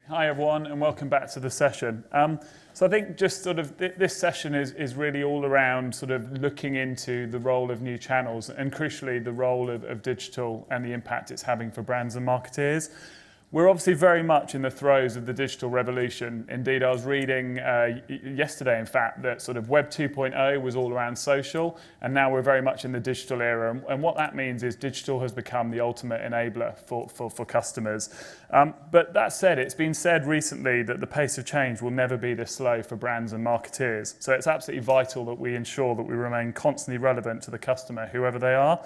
Hi everyone, and welcome back to the session. So I think just sort of this session is really all around sort of looking into the role of new channels and crucially the role of digital and the impact it's having for brands and marketeers. We're obviously very much in the throes of the digital revolution. Indeed, I was reading yesterday, in fact, that sort of Web 2.0 was all around social, and now we're very much in the digital era. And what that means is digital has become the ultimate enabler for customers. But that said, it's been said recently that the pace of change will never be this slow for brands and marketeers. So it's absolutely vital that we ensure that we remain constantly relevant to the customer, whoever they are.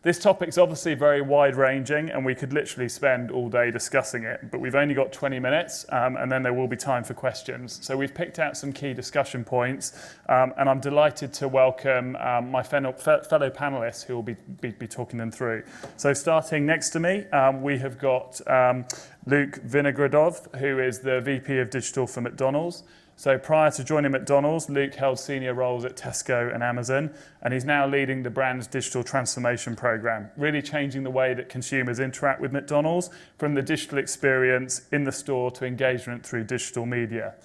This topic's obviously very wide-ranging and we could literally spend all day discussing it, but we've only got 20 minutes and then there will be time for questions. So we've picked out some key discussion points and I'm delighted to welcome my fellow panellists who will be talking them through. So starting next to me, we have got Luke Vinogradov, who is the VP of Digital for McDonald's. So prior to joining McDonald's, Luke held senior roles at Tesco and Amazon, and he's now leading the brand's digital transformation program, really changing the way that consumers interact with McDonald's from the digital experience in the store to engagement through digital media.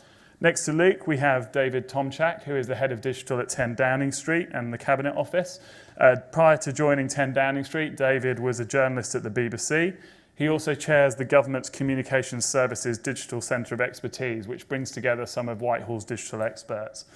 Next to Luke, we have David Tomczak, who is the head of digital at 10 Downing Street and the Cabinet Office. Prior to joining 10 Downing Street, David was a journalist at the BBC. He also chairs the government's Communications Services Digital Centre of Expertise, which brings together some of Whitehall's digital experts.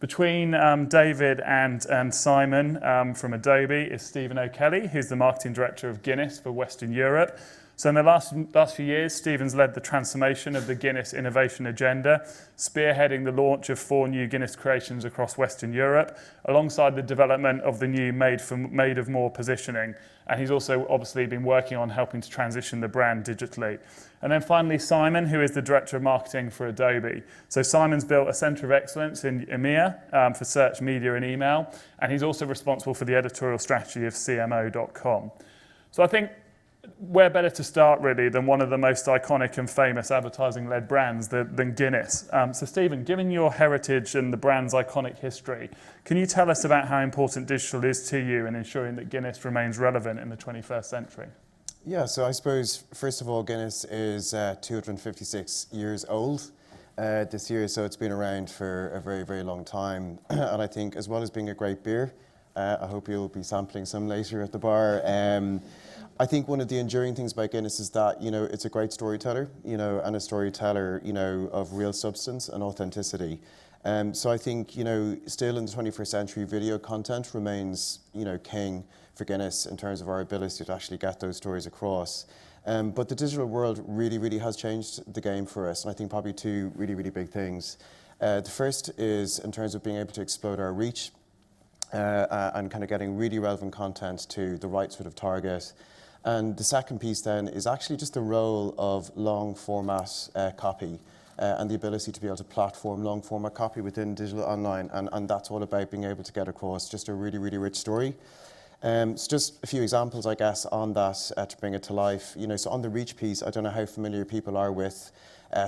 Between David and Simon from Adobe is Stephen O'Kelly, who's the Marketing Director of Guinness for Western Europe. So in the last few years, Stephen's led the transformation of the Guinness innovation agenda, spearheading the launch of 4 new Guinness creations across Western Europe, alongside the development of the new Made of More positioning. And he's also obviously been working on helping to transition the brand digitally. And then finally, Simon, who is the Director of Marketing for Adobe. So Simon's built a centre of excellence in EMEA for search, media and email, and he's also responsible for the editorial strategy of CMO.com. So I think where better to start really than one of the most iconic and famous advertising-led brands than Guinness. So Stephen, given your heritage and the brand's iconic history, can you tell us about how important digital is to you in ensuring that Guinness remains relevant in the 21st century? Yeah, so I suppose, first of all, Guinness is 256 years old this year, so it's been around for a very, very long time. And I think as well as being a great beer, I hope you'll be sampling some later at the bar. I think one of the enduring things about Guinness is that, it's a great storyteller, and a storyteller, of real substance and authenticity. So I think, still in the 21st century, video content remains, king for Guinness in terms of our ability to actually get those stories across. But the digital world really, really has changed the game for us. And I think probably 2 really, really big things. The first is in terms of being able to explode our reach and kind of getting really relevant content to the right sort of target. And the second piece then is actually just the role of long format copy and the ability to be able to platform long format copy within digital online. And that's all about being able to get across just a really, really rich story. So just a few examples, I guess, on that to bring it to life. So on the reach piece, I don't know how familiar people are with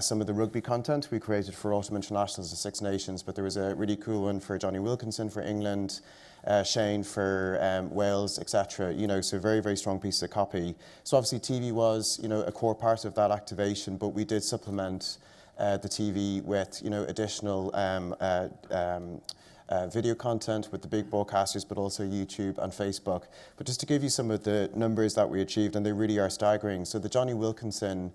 some of the rugby content we created for Autumn Internationals of Six Nations, but there was a really cool one for Johnny Wilkinson for England, Shane for Wales, etc. So very, very strong piece of copy. So obviously TV was, a core part of that activation, but we did supplement the TV with, additional video content with the big broadcasters, but also YouTube and Facebook. But just to give you some of the numbers that we achieved, and they really are staggering. So the Johnny Wilkinson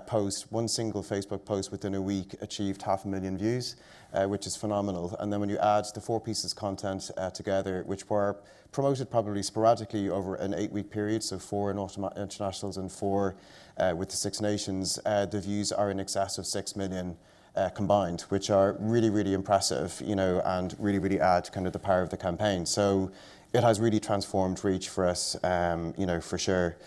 post, one single Facebook post within a week achieved 500,000 views, which is phenomenal. And then when you add the 4 pieces content together, which were promoted probably sporadically over an 8-week period, so 4 in Autumn Internationals and 4 with the Six Nations, the views are in excess of 6 million combined, which are really, really impressive, and really, really add kind of the power of the campaign. So it has really transformed reach for us, for sure.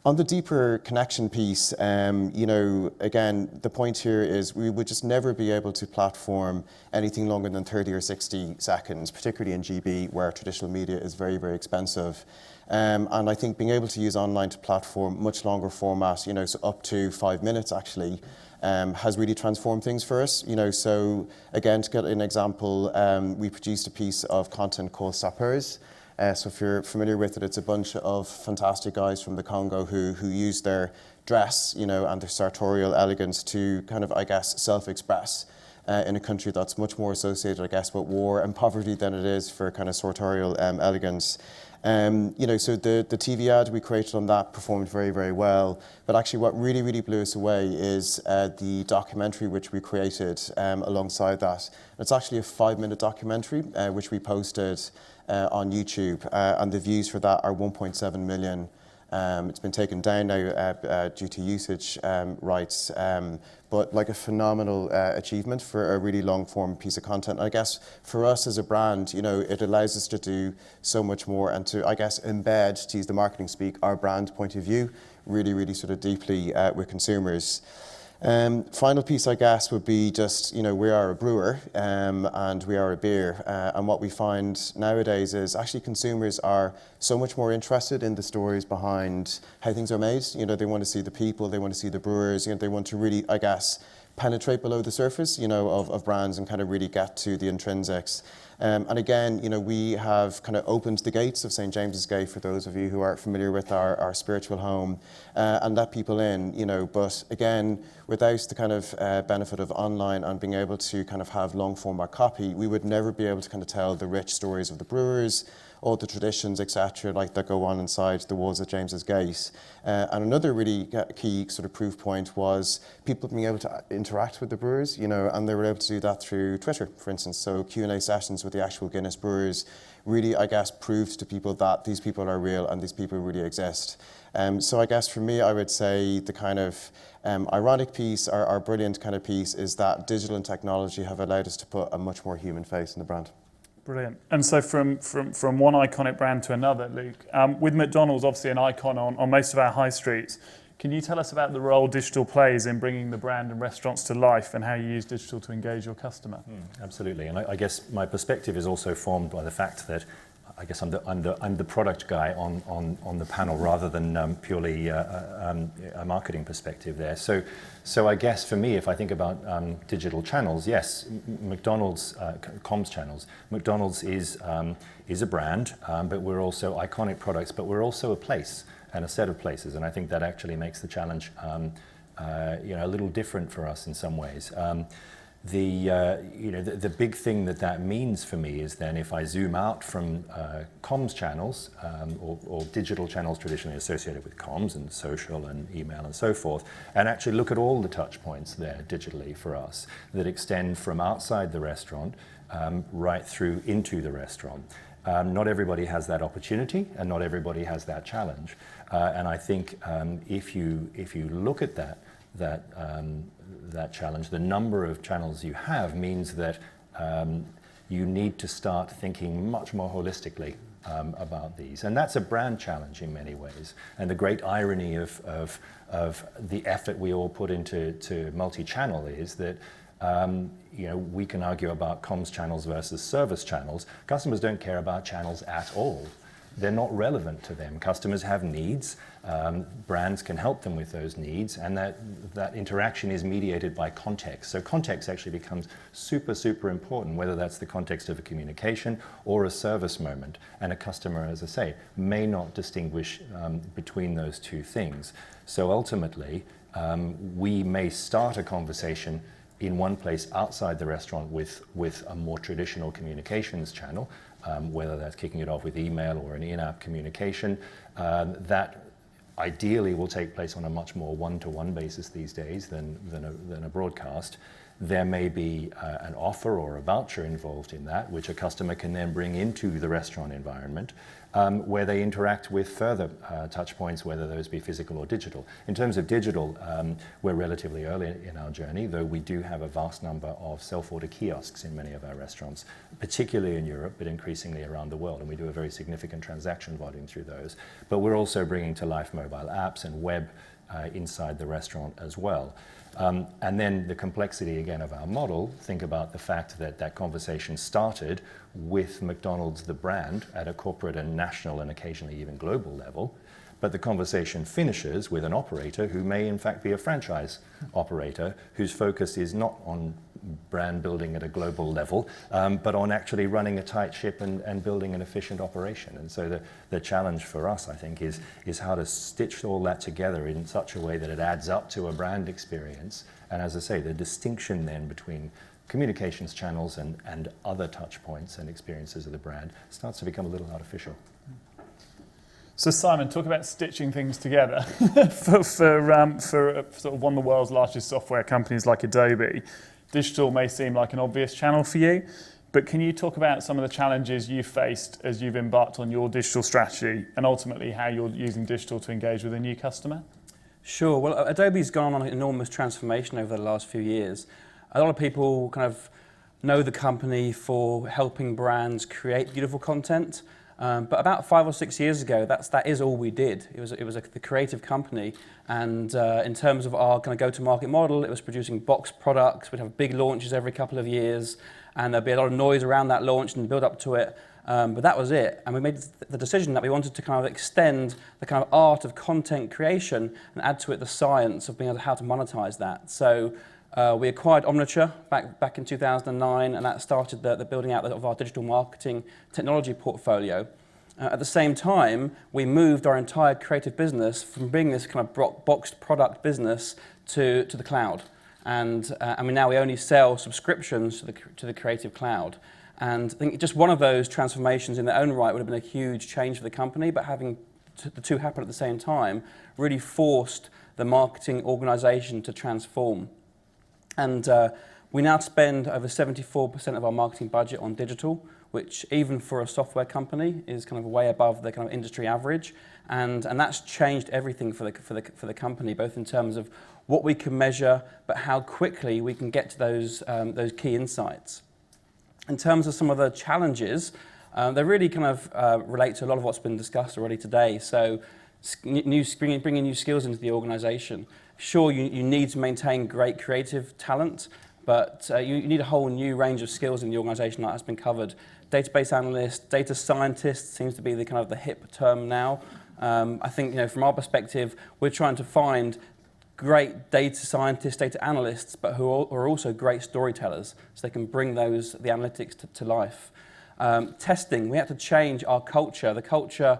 On the deeper connection piece, again, the point here is we would just never be able to platform anything longer than 30 or 60 seconds, particularly in GB, where traditional media is very, very expensive. And I think being able to use online to platform much longer format, so up to 5 minutes actually, has really transformed things for us. So again, to get an example, we produced a piece of content called Sapeurs, So if you're familiar with it, it's a bunch of fantastic guys from the Congo who use their dress, you know, and their sartorial elegance to kind of, I guess, self-express in a country that's much more associated, I guess, with war and poverty than it is for kind of sartorial elegance. You know, so the TV ad we created on that performed very, very well. But actually what really, really blew us away is the documentary which we created alongside that. It's actually a 5-minute documentary which we posted on YouTube, and the views for that are 1.7 million. It's been taken down now due to usage rights, but like a phenomenal achievement for a really long form piece of content. I guess for us as a brand, you know, it allows us to do so much more and to, I guess, embed, to use the marketing speak, our brand point of view really, really sort of deeply with consumers. Final piece, I guess, would be just, you know, we are a brewer and we are a beer. And what we find nowadays is actually consumers are so much more interested in the stories behind how things are made. You know, they want to see the people, they want to see the brewers, you know, they want to really, I guess, penetrate below the surface, you know, of brands and kind of really get to the intrinsics. And again, you know, we have kind of opened the gates of St. James's Gate for those of you who are familiar with our spiritual home and let people in, you know, but again, without the kind of benefit of online and being able to kind of have long format copy, we would never be able to kind of tell the rich stories of the brewers, all the traditions, etc., like that go on inside the walls of James's Gate. And another really key sort of proof point was people being able to interact with the brewers, you know, and they were able to do that through Twitter, for instance. So Q&A sessions with the actual Guinness brewers really, I guess, proved to people that these people are real and these people really exist. So I guess for me, I would say the kind of ironic piece, our brilliant kind of piece, is that digital and technology have allowed us to put a much more human face in the brand. Brilliant. And so from one iconic brand to another, Luke, with McDonald's obviously an icon on most of our high streets, can you tell us about the role digital plays in bringing the brand and restaurants to life and how you use digital to engage your customer? Absolutely. And I guess my perspective is also formed by the fact that I guess I'm the product guy on the panel rather than purely a marketing perspective there. So I guess for me, if I think about digital channels, yes, McDonald's comms channels. McDonald's is a brand, but we're also iconic products, but we're also a place and a set of places, and I think that actually makes the challenge you know, a little different for us in some ways. You know, the big thing that means for me is then if I zoom out from comms channels or digital channels traditionally associated with comms and social and email and so forth, and actually look at all the touch points there digitally for us that extend from outside the restaurant right through into the restaurant. Not everybody has that opportunity and not everybody has that challenge. And I think if you look at that challenge, the number of channels you have means that you need to start thinking much more holistically about these. And that's a brand challenge in many ways. And the great irony of the effort we all put into multi-channel is that you know, we can argue about comms channels versus service channels. Customers don't care about channels at all. They're not relevant to them. Customers have needs. Brands can help them with those needs, and that interaction is mediated by context. So context actually becomes super, super important, whether that's the context of a communication or a service moment. And a customer, as I say, may not distinguish between those two things. So ultimately, we may start a conversation in one place outside the restaurant with a more traditional communications channel, whether that's kicking it off with email or an in-app communication, that ideally will take place on a much more one-to-one basis these days than a broadcast. There may be an offer or a voucher involved in that, which a customer can then bring into the restaurant environment, where they interact with further touch points, whether those be physical or digital. In terms of digital, we're relatively early in our journey, though we do have a vast number of self-order kiosks in many of our restaurants, particularly in Europe, but increasingly around the world, and we do a very significant transaction volume through those. But we're also bringing to life mobile apps and web inside the restaurant as well. And then the complexity again of our model, think about the fact that conversation started with McDonald's, the brand, at a corporate and national and occasionally even global level. But the conversation finishes with an operator who may in fact be a franchise operator whose focus is not on brand building at a global level, but on actually running a tight ship and building an efficient operation. And so the challenge for us, I think, is how to stitch all that together in such a way that it adds up to a brand experience. And as I say, the distinction then between communications channels and other touch points and experiences of the brand starts to become a little artificial. So Simon, talk about stitching things together for sort of one of the world's largest software companies like Adobe. Digital may seem like an obvious channel for you, but can you talk about some of the challenges you've faced as you've embarked on your digital strategy and ultimately how you're using digital to engage with a new customer? Sure. Well, Adobe's gone on an enormous transformation over the last few years. A lot of people kind of know the company for helping brands create beautiful content. But about 5 or 6 years ago, that is all we did. It was the creative company, and in terms of our kind of go-to-market model, it was producing boxed products. We'd have big launches every couple of years, and there'd be a lot of noise around that launch and build up to it. But that was it, and we made the decision that we wanted to kind of extend the kind of art of content creation and add to it the science of being able to how to monetize that. So we acquired Omniture back in 2009, and that started the building out of our digital marketing technology portfolio. At the same time, we moved our entire creative business from being this kind of boxed product business to the cloud. And now we only sell subscriptions to the Creative Cloud. And I think just one of those transformations in their own right would have been a huge change for the company, but having the two happen at the same time really forced the marketing organization to transform. And we now spend over 74% of our marketing budget on digital, which even for a software company is kind of way above the kind of industry average. And that's changed everything for the company, both in terms of what we can measure, but how quickly we can get to those key insights. In terms of some of the challenges, they really kind of relate to a lot of what's been discussed already today. So bringing new skills into the organization. Sure, you need to maintain great creative talent, but you need a whole new range of skills in the organization that has been covered. Database analyst, data scientist seems to be the kind of the hip term now. I think, from our perspective, we're trying to find great data scientists, data analysts, but who are also great storytellers, so they can bring the analytics to life. Testing, we had to change our culture. The culture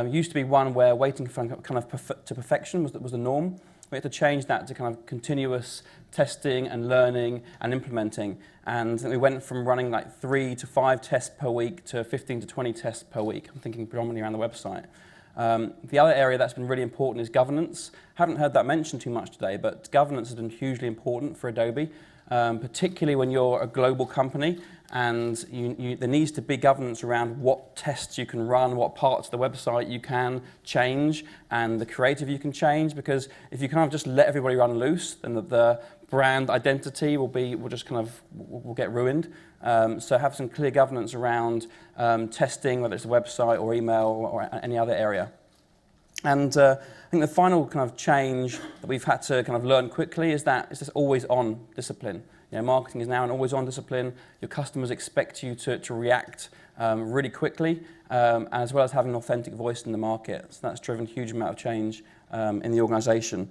used to be one where waiting for to perfection was the norm. We had to change that to kind of continuous testing and learning and implementing. And we went from running like 3 to 5 tests per week to 15 to 20 tests per week. I'm thinking predominantly around the website. The other area that's been really important is governance. Haven't heard that mentioned too much today, but governance has been hugely important for Adobe, particularly when you're a global company and there needs to be governance around what tests you can run, what parts of the website you can change, and the creative you can change, because if you kind of just let everybody run loose, then the brand identity will get ruined. So have some clear governance around testing, whether it's a website or email or any other area. And I think the final kind of change that we've had to kind of learn quickly is this always-on discipline. Marketing is now an always-on discipline. Your customers expect you to react really quickly, as well as having an authentic voice in the market. So that's driven a huge amount of change in the organization.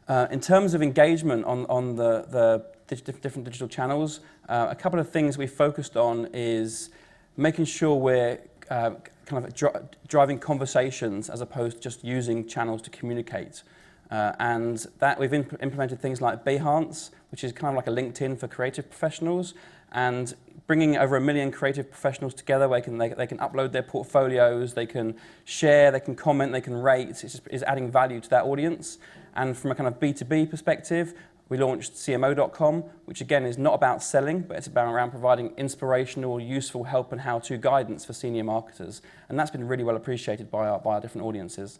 In terms of engagement on the different digital channels, a couple of things we focused on is making sure we're kind of driving conversations as opposed to just using channels to communicate. And that we've implemented things like Behance, which is kind of like a LinkedIn for creative professionals, and bringing over 1 million creative professionals together where they can upload their portfolios, they can share, they can comment, they can rate. It's adding value to that audience. And from a kind of B2B perspective, we launched CMO.com, which again is not about selling, but it's around providing inspirational, useful help and how-to guidance for senior marketers. And that's been really well appreciated by our different audiences.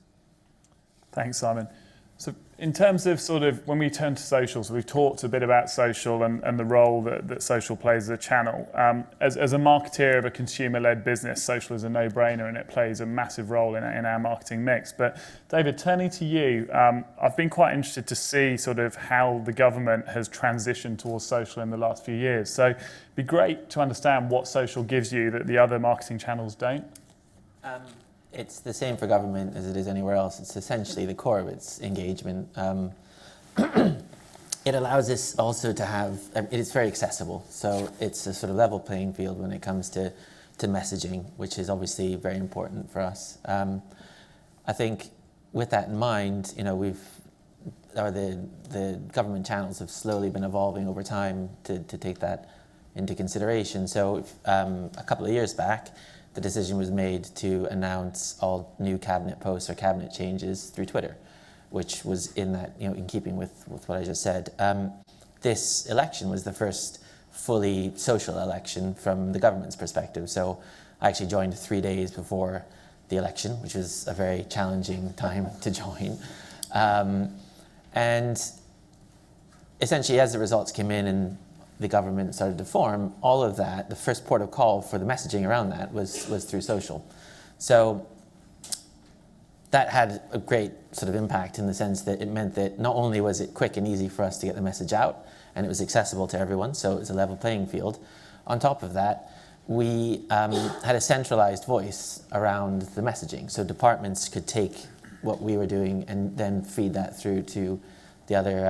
Thanks, Simon. So in terms of sort of when we turn to social, so we've talked a bit about social and the role that social plays as a channel. As a marketeer of a consumer-led business, social is a no-brainer and it plays a massive role in our marketing mix. But David, turning to you, I've been quite interested to see sort of how the government has transitioned towards social in the last few years. So it'd be great to understand what social gives you that the other marketing channels don't. It's the same for government as it is anywhere else. It's essentially the core of its engagement. It allows us also to have, it is very accessible. So it's a sort of level playing field when it comes to messaging, which is obviously very important for us. I think with that in mind, the government channels have slowly been evolving over time to take that into consideration. So a couple of years back, the decision was made to announce all new cabinet posts or cabinet changes through Twitter, which was in keeping with what I just said. This election was the first fully social election from the government's perspective. So I actually joined 3 days before the election, which was a very challenging time to join. And essentially, as the results came in and the government started to form, all of that, the first port of call for the messaging around that was through social. So that had a great sort of impact in the sense that it meant that not only was it quick and easy for us to get the message out, and it was accessible to everyone, so it was a level playing field. On top of that, we had a centralized voice around the messaging. So departments could take what we were doing and then feed that through to the other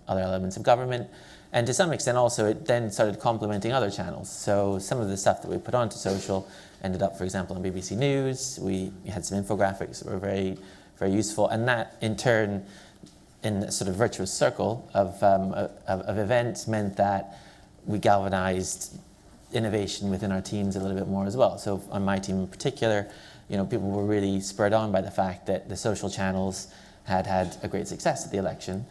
elements of government. And to some extent also, it then started complementing other channels. So some of the stuff that we put onto social ended up, for example, on BBC News. We had some infographics that were very, very useful. And that, in turn, in a sort of virtuous circle of events, meant that we galvanized innovation within our teams a little bit more as well. So on my team in particular, people were really spurred on by the fact that the social channels had had a great success at the election.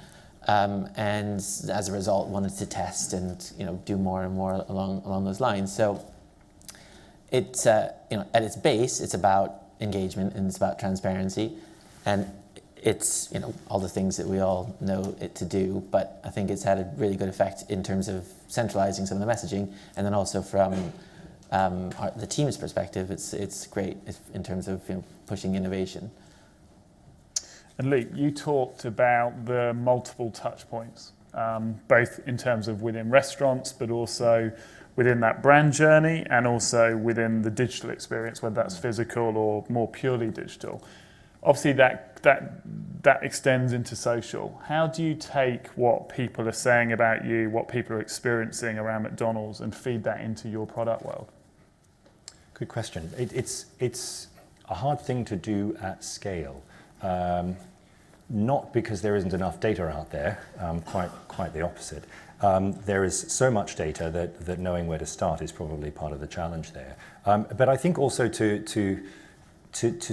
And as a result, wanted to test and do more and more along those lines. So it's at its base, it's about engagement and it's about transparency, and it's all the things that we all know it to do. But I think it's had a really good effect in terms of centralizing some of the messaging, and then also from the team's perspective, it's great in terms of pushing innovation. And Lee, you talked about the multiple touch points, both in terms of within restaurants, but also within that brand journey and also within the digital experience, whether that's physical or more purely digital. Obviously, that extends into social. How do you take what people are saying about you, what people are experiencing around McDonald's, and feed that into your product world? Good question. It's a hard thing to do at scale. Not because there isn't enough data out there, quite the opposite. There is so much data that knowing where to start is probably part of the challenge there. But I think also to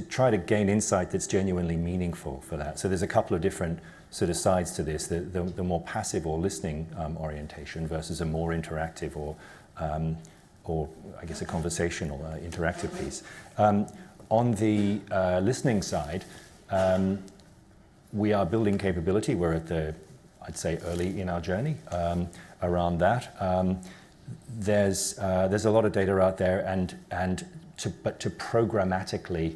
try to gain insight that's genuinely meaningful for that. So there's a couple of different sort of sides to this, the more passive or listening orientation versus a more interactive or I guess a conversational interactive piece. On the listening side, we are building capability. We're at I'd say early in our journey around that. There's a lot of data out there, but to programmatically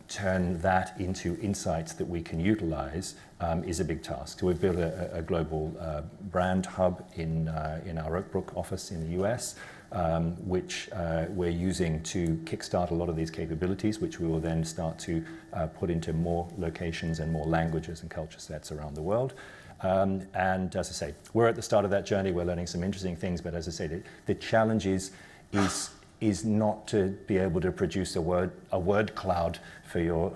turn that into insights that we can utilize is a big task. So we've built a global brand hub in our Oak Brook office in the US, which we're using to kickstart a lot of these capabilities, which we will then start to put into more locations and more languages and culture sets around the world. And as I say, we're at the start of that journey. We're learning some interesting things, but as I say, the challenge is not to be able to produce a word cloud for your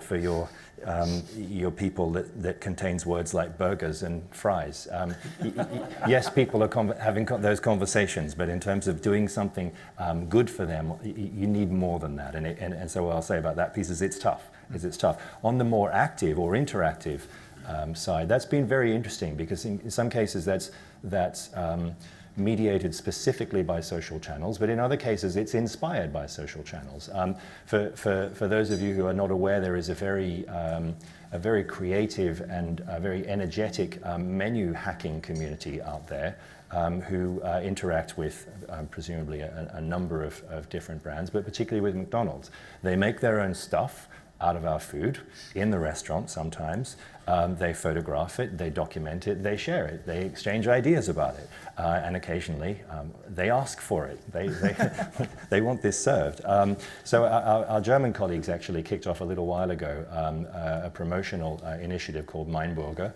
people that contains words like burgers and fries. Yes, people are having those conversations, but in terms of doing something good for them, you need more than that. And so what I'll say about that piece is it's tough. On the more active or interactive side, that's been very interesting because in some cases that's mediated specifically by social channels, but in other cases it's inspired by social channels. For those of you who are not aware, there is a very creative and a very energetic menu hacking community out there who interact with presumably a number of different brands, but particularly with McDonald's. They make their own stuff. out of our food in the restaurant sometimes. They photograph it, they document it, they share it, they exchange ideas about it, and occasionally they ask for it. They want this served. So our German colleagues actually kicked off a little while ago a promotional initiative called Meinburger,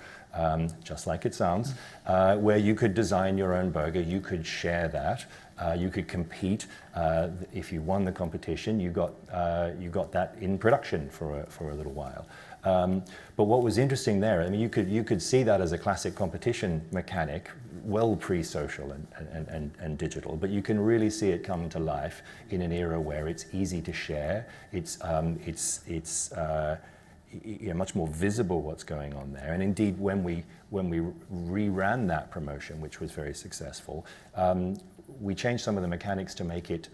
just like it sounds, where you could design your own burger, you could share that. You could compete. If you won the competition, you got that in production for a little while. But what was interesting there, I mean, you could see that as a classic competition mechanic, well pre-social and digital. But you can really see it come to life in an era where it's easy to share. It's much more visible what's going on there. And indeed, when we reran that promotion, which was very successful, we changed some of the mechanics to make it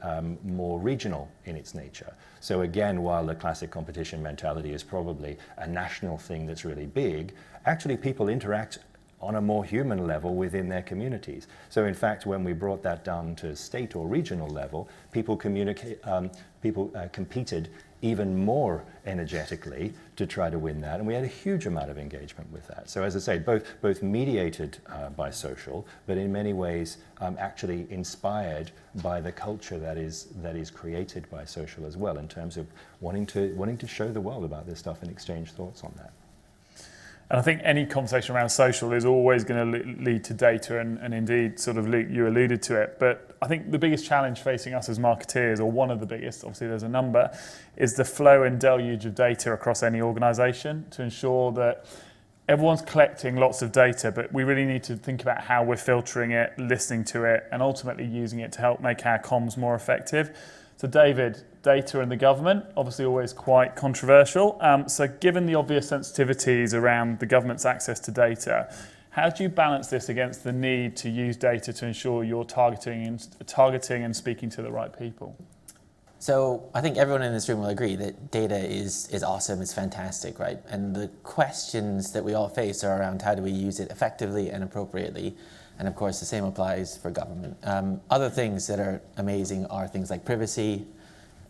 more regional in its nature. So again, while the classic competition mentality is probably a national thing that's really big, actually people interact on a more human level within their communities. So in fact, when we brought that down to state or regional level, people competed even more energetically to try to win that, and we had a huge amount of engagement with that. So as I say, both mediated by social, but in many ways actually inspired by the culture that is created by social as well, in terms of wanting to show the world about this stuff and exchange thoughts on that. And I think any conversation around social is always going to lead to data, and indeed, sort of Luke, you alluded to it. But I think the biggest challenge facing us as marketeers, or one of the biggest, obviously there's a number, is the flow and deluge of data across any organisation to ensure that everyone's collecting lots of data, but we really need to think about how we're filtering it, listening to it, and ultimately using it to help make our comms more effective. So David, data and the government, obviously always quite controversial. So given the obvious sensitivities around the government's access to data, how do you balance this against the need to use data to ensure you're targeting and speaking to the right people? So I think everyone in this room will agree that data is awesome, it's fantastic, right? And the questions that we all face are around how do we use it effectively and appropriately. And of course, the same applies for government. Other things that are amazing are things like privacy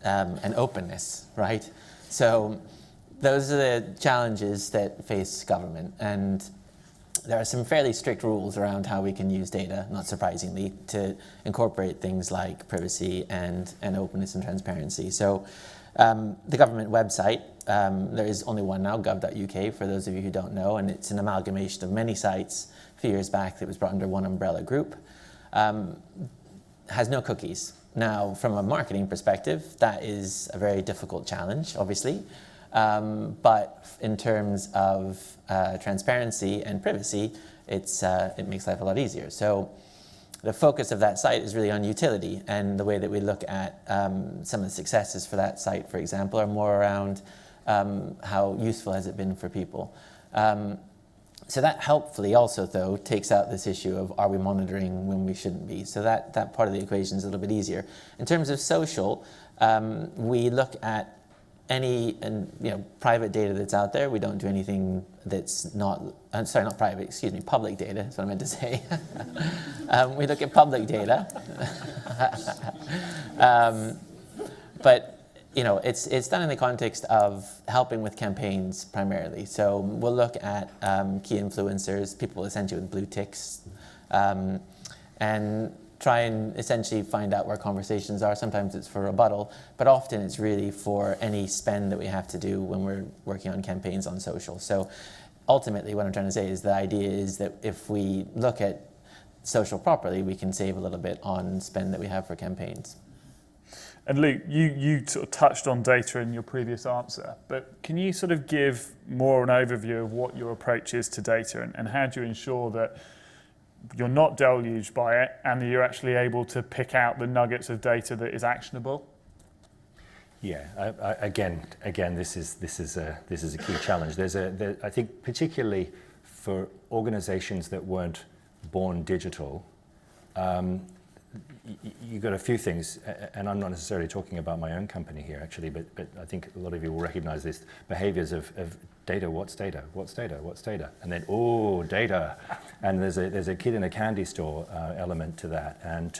and openness, right? So those are the challenges that face government. And there are some fairly strict rules around how we can use data, not surprisingly, to incorporate things like privacy and openness and transparency. So the government website, there is only one now, gov.uk, for those of you who don't know, and it's an amalgamation of many sites a few years back that was brought under one umbrella group, has no cookies. Now, from a marketing perspective, that is a very difficult challenge, obviously. But in terms of transparency and privacy, it makes life a lot easier. So the focus of that site is really on utility, and the way that we look at some of the successes for that site, for example, are more around how useful has it been for people. So that helpfully also, though, takes out this issue of are we monitoring when we shouldn't be. So that part of the equation is a little bit easier. In terms of social, we look at any private data that's out there. We don't do anything that's not public data, that's what I meant to say. We look at public data. But it's done in the context of helping with campaigns primarily. So we'll look at key influencers, people essentially with blue ticks, and try and essentially find out where conversations are. Sometimes it's for rebuttal, but often it's really for any spend that we have to do when we're working on campaigns on social. So ultimately what I'm trying to say is the idea is that if we look at social properly, we can save a little bit on spend that we have for campaigns. And Luke, you sort of touched on data in your previous answer, but can you sort of give more an overview of what your approach is to data, and how do you ensure that you're not deluged by it and that you're actually able to pick out the nuggets of data that is actionable? Yeah, again, this is a key challenge. I think particularly for organizations that weren't born digital, you've got a few things, and I'm not necessarily talking about my own company here, actually, but I think a lot of you will recognize this behaviors of data. What's data? What's data? What's data? And then, data. And there's a kid in a candy store element to that. And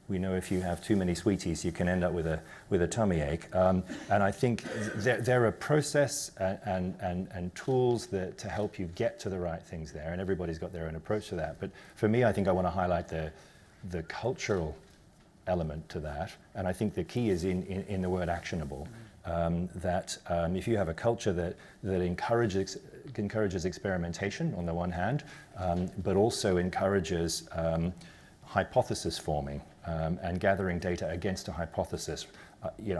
We know if you have too many sweeties, you can end up with a tummy ache. And I think there are process and tools to help you get to the right things there, and everybody's got their own approach to that. But for me, I think I want to highlight the cultural element to that, and I think the key is in the word actionable. If you have a culture that encourages experimentation on the one hand, but also encourages hypothesis forming and gathering data against a hypothesis.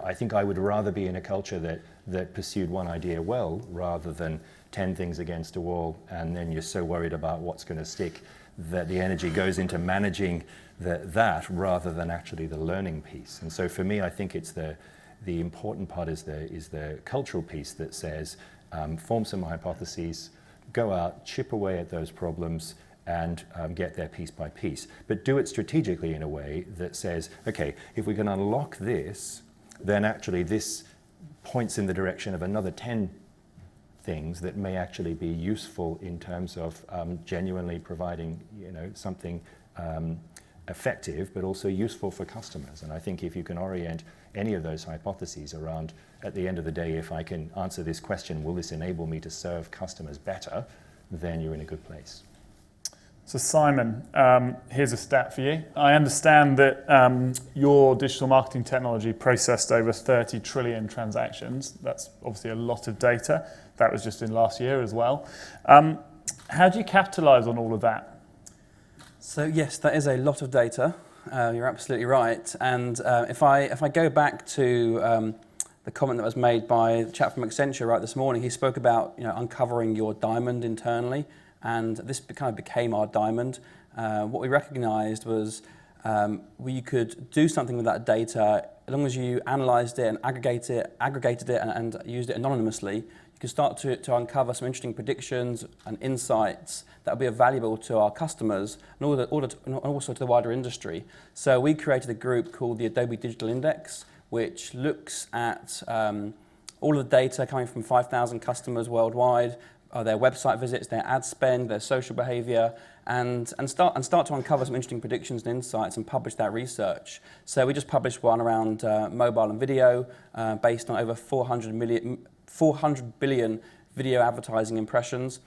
I think I would rather be in a culture that pursued one idea well, rather than 10 things against a wall, and then you're so worried about what's going to stick that the energy goes into managing that rather than actually the learning piece. And so for me, I think it's the important part is the cultural piece that says, form some hypotheses, go out, chip away at those problems, and get there piece by piece. But do it strategically in a way that says, okay, if we can unlock this, then actually this points in the direction of another 10 things that may actually be useful in terms of genuinely providing, something effective, but also useful for customers. And I think if you can orient any of those hypotheses around, at the end of the day, if I can answer this question, will this enable me to serve customers better, then you're in a good place. So Simon, here's a stat for you. I understand that your digital marketing technology processed over 30 trillion transactions. That's obviously a lot of data. That was just in last year as well. How do you capitalize on all of that? So yes, that is a lot of data. You're absolutely right. And if I go back to the comment that was made by the chap from Accenture right this morning, he spoke about uncovering your diamond internally, and this kind of became our diamond. What we recognised was we could do something with that data as long as you analysed it and aggregated it and used it anonymously. You can start to uncover some interesting predictions and insights that will be valuable to our customers and also to the wider industry. So we created a group called the Adobe Digital Index, which looks at all of the data coming from 5,000 customers worldwide, their website visits, their ad spend, their social behaviour, and start to uncover some interesting predictions and insights and publish that research. So we just published one around mobile and video based on over 400 billion video advertising impressions.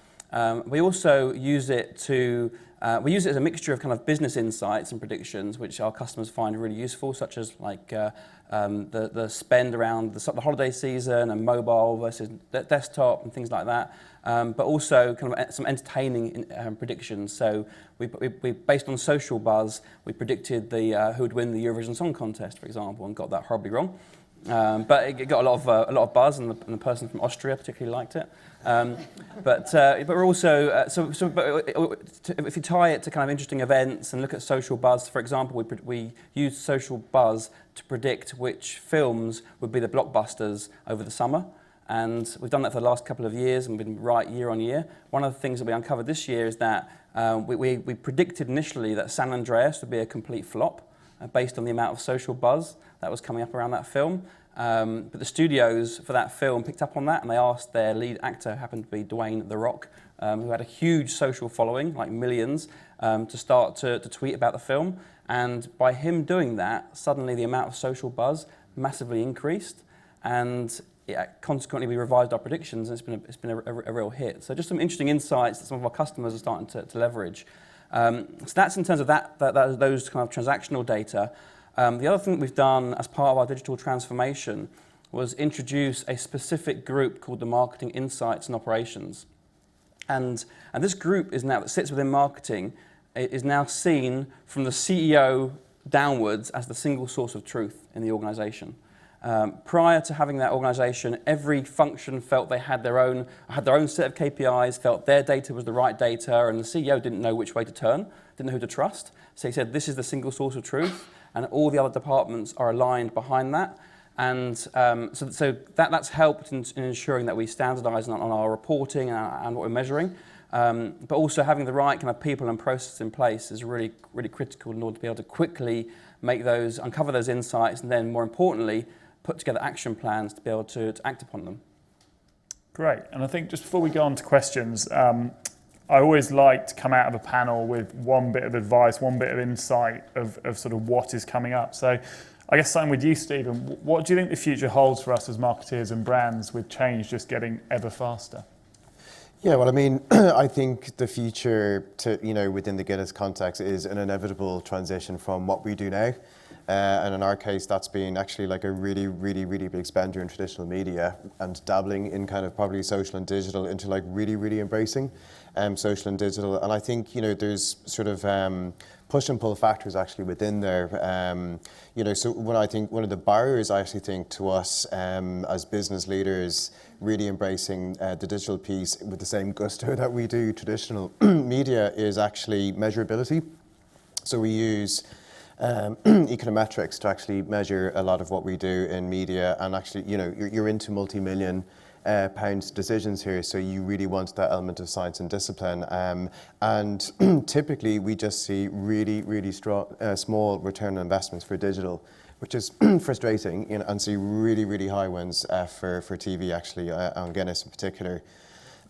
We also use it as a mixture of kind of business insights and predictions, which our customers find really useful, such as the spend around the holiday season and mobile versus desktop and things like that. But also kind of some entertaining predictions. So we based on social buzz, we predicted who would win the Eurovision Song Contest, for example, and got that horribly wrong. But it got a lot of buzz, and the person from Austria particularly liked it. But we're also if you tie it to kind of interesting events and look at social buzz, for example, we use social buzz to predict which films would be the blockbusters over the summer. And we've done that for the last couple of years and been right year on year. One of the things that we uncovered this year is that we predicted initially that San Andreas would be a complete flop based on the amount of social buzz that was coming up around that film. But the studios for that film picked up on that, and they asked their lead actor, who happened to be Dwayne The Rock, who had a huge social following, like millions, to start to tweet about the film. And by him doing that, suddenly the amount of social buzz massively increased, and consequently we revised our predictions, and it's been a real hit. So just some interesting insights that some of our customers are starting to leverage. So that's in terms of those kind of transactional data. The other thing that we've done as part of our digital transformation was introduce a specific group called the Marketing Insights and Operations. And this group that sits within marketing is now seen from the CEO downwards as the single source of truth in the organisation. Prior to having that organisation, every function felt they had their own set of KPIs, felt their data was the right data, and the CEO didn't know which way to turn, didn't know who to trust. So he said, this is the single source of truth, and all the other departments are aligned behind that. And so that's helped in ensuring that we standardise on our reporting and what we're measuring. But also having the right kind of people and process in place is really, really critical in order to be able to quickly uncover those insights, and then more importantly, put together action plans to be able to act upon them. Great. And I think just before we go on to questions, I always like to come out of a panel with one bit of advice, one bit of insight of sort of what is coming up. So I guess starting with you, Stephen, what do you think the future holds for us as marketeers and brands with change just getting ever faster? Yeah, well, I mean, I think the future within the Guinness context is an inevitable transition from what we do now. And in our case, that's been actually like a really, really, really big spender in traditional media and dabbling in kind of probably social and digital into like really, really embracing social and digital. And I think, there's sort of push and pull factors actually within there. So when I think one of the barriers I actually think to us as business leaders really embracing the digital piece with the same gusto that we do traditional media is actually measurability. So we use econometrics to actually measure a lot of what we do in media, and actually, you're into multi-million pound decisions here, so you really want that element of science and discipline. And typically, we just see really, really strong, small return on investments for digital, which is frustrating, and see really, really high ones for TV actually on Guinness in particular.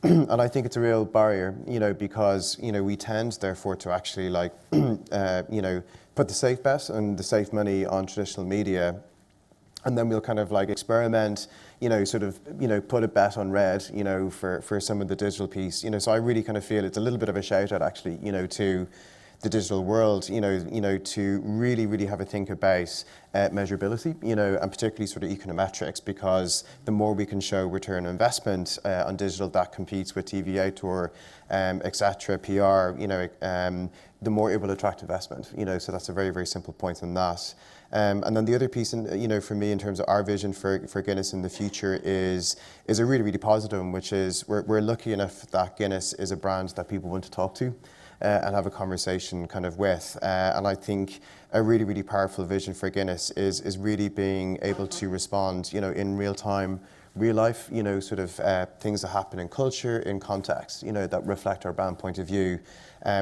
And I think it's a real barrier, because we tend therefore to actually put the safe bet and the safe money on traditional media, and then we'll kind of like experiment, put a bet on red, for some of the digital piece, So I really kind of feel it's a little bit of a shout out actually, to the digital world, to really, really have a think about measurability, and particularly sort of econometrics, because the more we can show return on investment on digital that competes with TV outdoor, etc., PR, the more it will attract investment, so that's a very, very simple point on that. And then the other piece, for me in terms of our vision for Guinness in the future is a really, really positive one, which is we're lucky enough that Guinness is a brand that people want to talk to and have a conversation kind of with. And I think a really, really powerful vision for Guinness is really being able to respond, in real time, real life, things that happen in culture, in context, that reflect our brand point of view.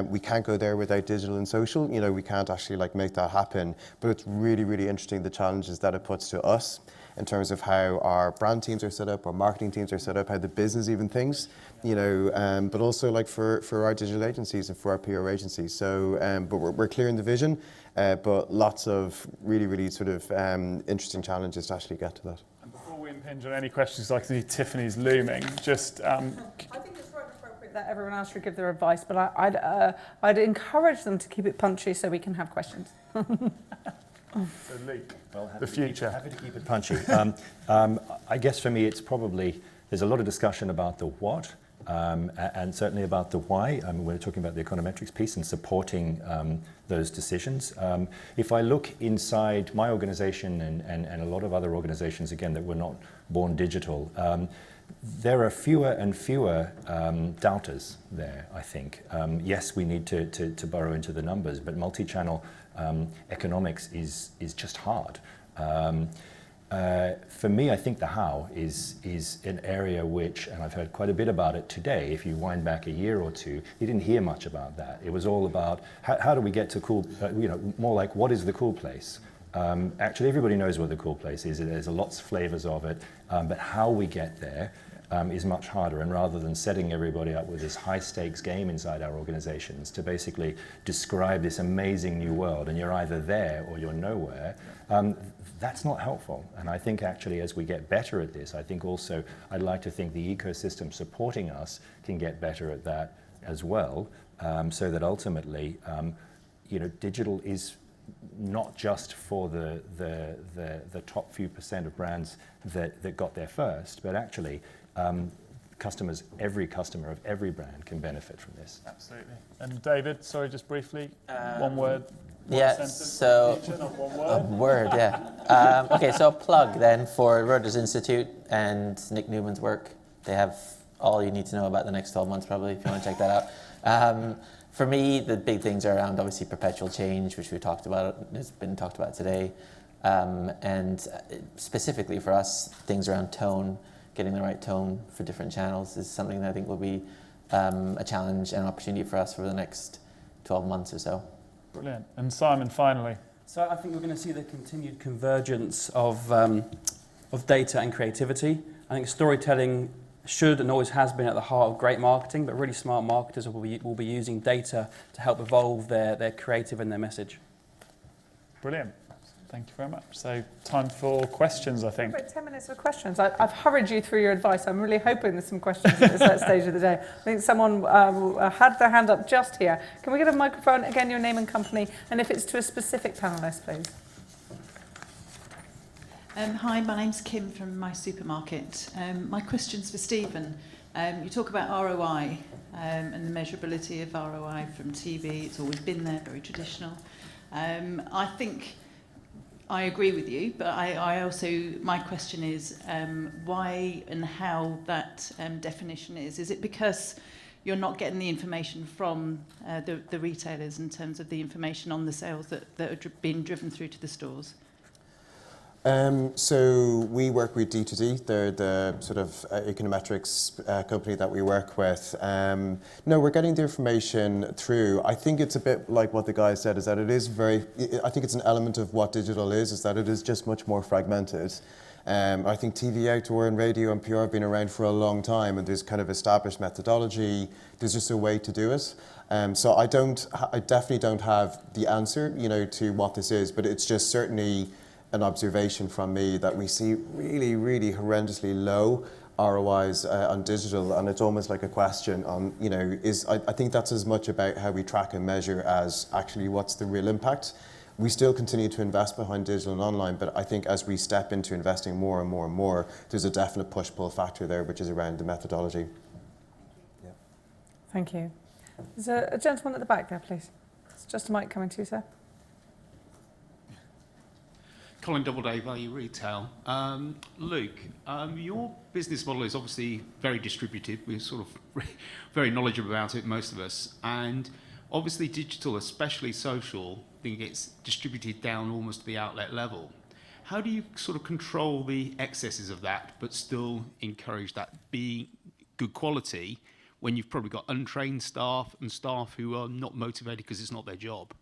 We can't go there without digital and social, we can't actually make that happen, but it's really, really interesting the challenges that it puts to us in terms of how our brand teams are set up, our marketing teams are set up, how the business even thinks, but also for our digital agencies and for our PR agencies. So, but we're clear in the vision, but lots of really, really sort of interesting challenges to actually get to that. And before we impinge on any questions, I can see Tiffany's looming. Just, I think it's right appropriate that everyone else should give their advice, but I'd encourage them to keep it punchy so we can have questions. So Luke, the future. Happy to keep it punchy. I guess for me, it's probably, there's a lot of discussion about the what, and certainly about the why. I mean, we're talking about the econometrics piece and supporting those decisions. If I look inside my organization and a lot of other organizations, again, that were not born digital, there are fewer and fewer doubters there, I think. Yes, we need to burrow into the numbers, but multi-channel economics is just hard. For me, I think the how is an area which, and I've heard quite a bit about it today. If you wind back a year or two, you didn't hear much about that. It was all about how do we get to cool, more like what is the cool place? Actually, everybody knows what the cool place is. There's lots of flavors of it, but how we get there is much harder. And rather than setting everybody up with this high stakes game inside our organizations to basically describe this amazing new world, and you're either there or you're nowhere, that's not helpful. And I think actually as we get better at this, I think also I'd like to think the ecosystem supporting us can get better at that as well, so that ultimately, digital is not just for the top few percent of brands that got there first, but actually customers, every customer of every brand can benefit from this. Absolutely. And David, sorry, just briefly, one word. Yeah, sentence, so future, not one a word. word, yeah. Okay, so a plug then for Reuters Institute and Nick Newman's work. They have all you need to know about the next 12 months probably, if you want to check that out. For me, the big things are around obviously perpetual change, which we talked about, has been talked about today. And specifically for us, things around tone, getting the right tone for different channels is something that I think will be a challenge and opportunity for us for the next 12 months or so. Brilliant. And Simon, finally. So I think we're going to see the continued convergence of data and creativity. I think storytelling should and always has been at the heart of great marketing, but really smart marketers will be using data to help evolve their creative and their message. Brilliant. Thank you very much. So time for questions, I think. About 10 minutes for questions. I've hurried you through your advice. I'm really hoping there's some questions at this stage of the day. I think someone had their hand up just here. Can we get a microphone? Again, your name and company, and if it's to a specific panellist, please. Hi, my name's Kim from My Supermarket. My question's for Stephen. You talk about ROI and the measurability of ROI from TV. It's always been there, very traditional. I think I agree with you, but I also, my question is why and how that definition is. Is it because you're not getting the information from the retailers in terms of the information on the sales that are being driven through to the stores? So we work with D2D. They're the sort of econometrics company that we work with. No, we're getting the information through. I think it's a bit like what the guy said, is that it is I think it's an element of what digital is that it is just much more fragmented. I think TV, outdoor and radio and PR have been around for a long time, and there's kind of established methodology. There's just a way to do it. So I definitely don't have the answer, to what this is, but it's just certainly an observation from me that we see really, really horrendously low ROIs on digital, and it's almost like a question on, I think that's as much about how we track and measure as actually what's the real impact. We still continue to invest behind digital and online, but I think as we step into investing more and more and more, there's a definite push-pull factor there, which is around the methodology. Yeah. Thank you. There's a gentleman at the back there, please. It's just a mic coming to you, sir. Colin Doubleday, Value Retail. Luke, your business model is obviously very distributed. We're sort of very knowledgeable about it, most of us. And obviously digital, especially social, I think it's distributed down almost to the outlet level. How do you sort of control the excesses of that, but still encourage that be good quality when you've probably got untrained staff and staff who are not motivated because it's not their job?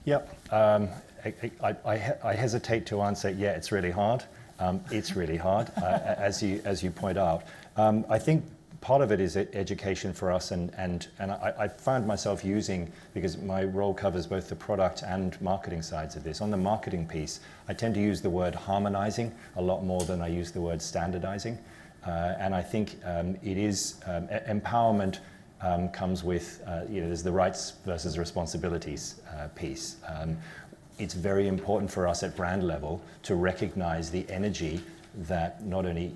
Yep. I hesitate to answer, yeah, it's really hard. It's really hard, as you point out. I think part of it is education for us, and I found myself using, because my role covers both the product and marketing sides of this. On the marketing piece, I tend to use the word harmonizing a lot more than I use the word standardizing. And I think it is empowerment comes with, there's the rights versus responsibilities piece. It's very important for us at brand level to recognize the energy that not only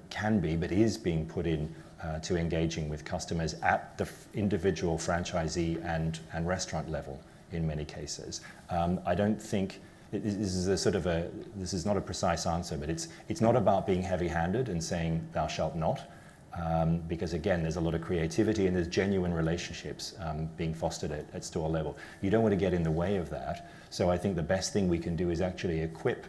can be, but is being put in to engaging with customers at the individual franchisee and restaurant level in many cases. I don't think this is not a precise answer, but it's not about being heavy-handed and saying thou shalt not. Because again, there's a lot of creativity and there's genuine relationships being fostered at store level. You don't want to get in the way of that. So I think the best thing we can do is actually equip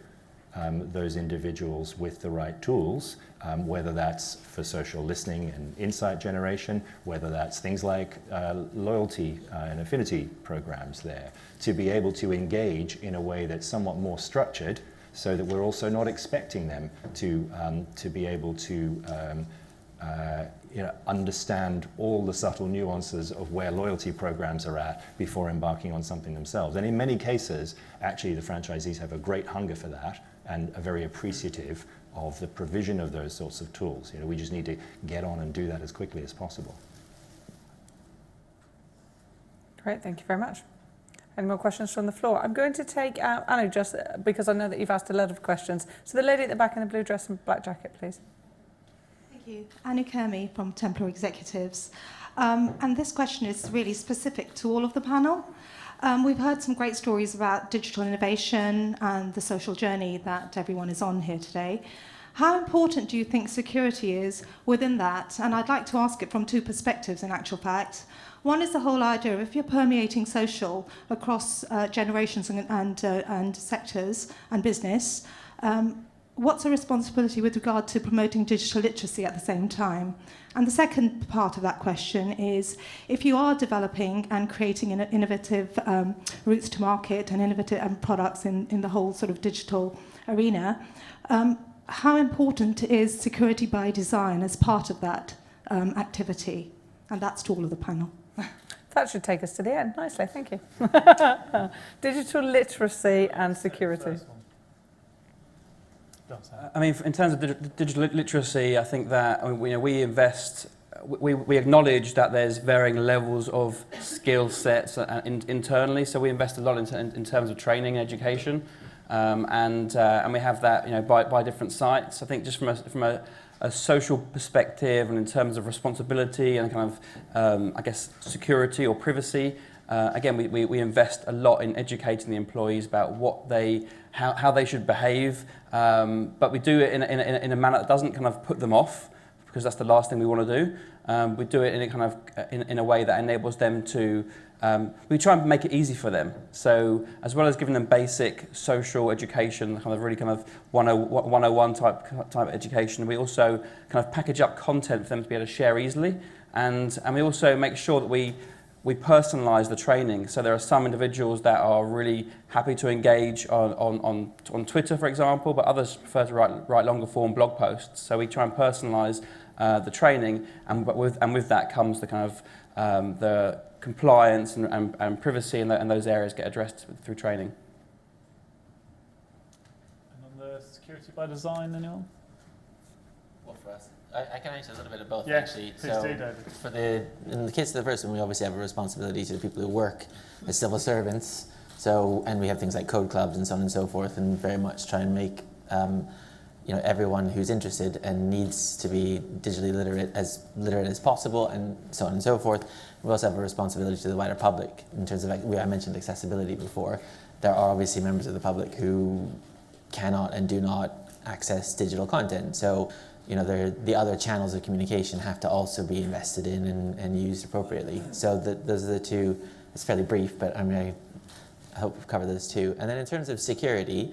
those individuals with the right tools, whether that's for social listening and insight generation, whether that's things like loyalty and affinity programs there, to be able to engage in a way that's somewhat more structured, so that we're also not expecting them to be able to understand all the subtle nuances of where loyalty programs are at before embarking on something themselves. And in many cases, actually, the franchisees have a great hunger for that and are very appreciative of the provision of those sorts of tools. We just need to get on and do that as quickly as possible. Great, thank you very much. Any more questions from the floor? I'm going to take Anu, just because I know that you've asked a lot of questions. So the lady at the back in the blue dress and black jacket, please. Thank you. Anu Kermi from Templar Executives. And this question is really specific to all of the panel. We've heard some great stories about digital innovation and the social journey that everyone is on here today. How important do you think security is within that? And I'd like to ask it from two perspectives, in actual fact. One is the whole idea of, if you're permeating social across generations and sectors and business, what's the responsibility with regard to promoting digital literacy at the same time? And the second part of that question is, if you are developing and creating innovative routes to market and innovative products in the whole sort of digital arena, how important is security by design as part of that activity? And that's to all of the panel. That should take us to the end nicely, thank you. Digital literacy and security. I mean, in terms of digital literacy, I think that we invest. We acknowledge that there's varying levels of skill sets internally, so we invest a lot in terms of training and education, and we have that by different sites. I think just from a social perspective and in terms of responsibility and kind of I guess security or privacy. Again, we invest a lot in educating the employees about how they should behave, but we do it in a manner that doesn't kind of put them off, because that's the last thing we want to do. We do it in a kind of in a way that enables them to. We try and make it easy for them. So as well as giving them basic social education, kind of really kind of 101 type education, we also kind of package up content for them to be able to share easily, and we also make sure that we personalise the training. So there are some individuals that are really happy to engage on Twitter, for example, but others prefer to write longer form blog posts. So we try and personalise the training, and with that comes the kind of the compliance and privacy, and those areas get addressed through training. And on the security by design, anyone? Well, for us, I can answer a little bit of both, Yeah, actually. please do, David. In the case of the first one, we obviously have a responsibility to the people who work as civil servants. So, and we have things like code clubs and so on and so forth, and very much try and make everyone who's interested and needs to be digitally literate as possible, and so on and so forth. We also have a responsibility to the wider public in terms of, I mentioned accessibility before. There are obviously members of the public who cannot and do not access digital content. So, the other channels of communication have to also be invested in and used appropriately. So those are the two. It's fairly brief, but I hope we've covered those two. And then in terms of security,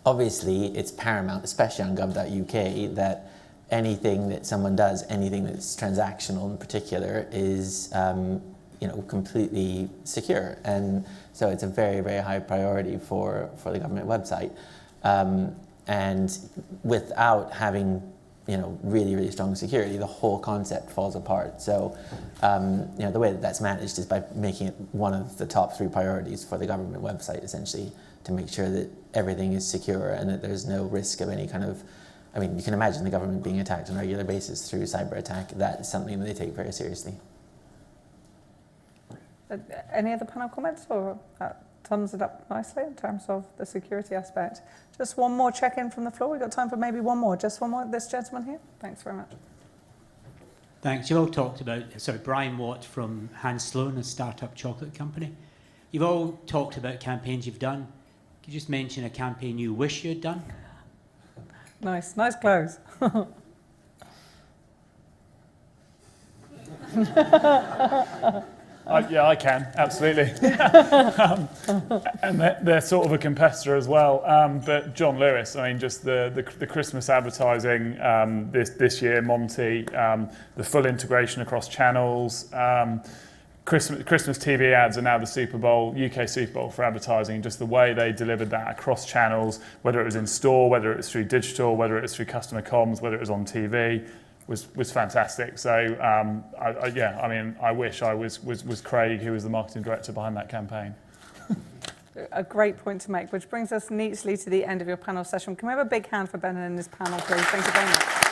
obviously it's paramount, especially on gov.uk, that anything that someone does, anything that's transactional in particular, is completely secure. And so it's a very, very high priority for the government website. And without having, really, really strong security, the whole concept falls apart. So, the way that that's managed is by making it one of the top 3 priorities for the government website, essentially, to make sure that everything is secure and that there's no risk of any kind of, you can imagine the government being attacked on a regular basis through cyber attack. That's something that they take very seriously. Any other panel comments, or that sums it up nicely in terms of the security aspect? Just one more check-in from the floor. We've got time for maybe one more. Just one more. This gentleman here. Thanks very much. Thanks. You all talked about, Brian Watt from Hans Sloan, a startup chocolate company. You've all talked about campaigns you've done. Could you just mention a campaign you wish you had done? Nice close. Yeah, I can, absolutely. And they're sort of a competitor as well. But John Lewis, just the Christmas advertising this year, Monty, the full integration across channels. Christmas TV ads are now the Super Bowl, UK Super Bowl for advertising. Just the way they delivered that across channels, whether it was in store, whether it was through digital, whether it was through customer comms, whether it was on TV. Was fantastic. So I wish I was Craig, who was the marketing director behind that campaign. A great point to make, which brings us neatly to the end of your panel session. Can we have a big hand for Ben and his panel, please? Thank you very much.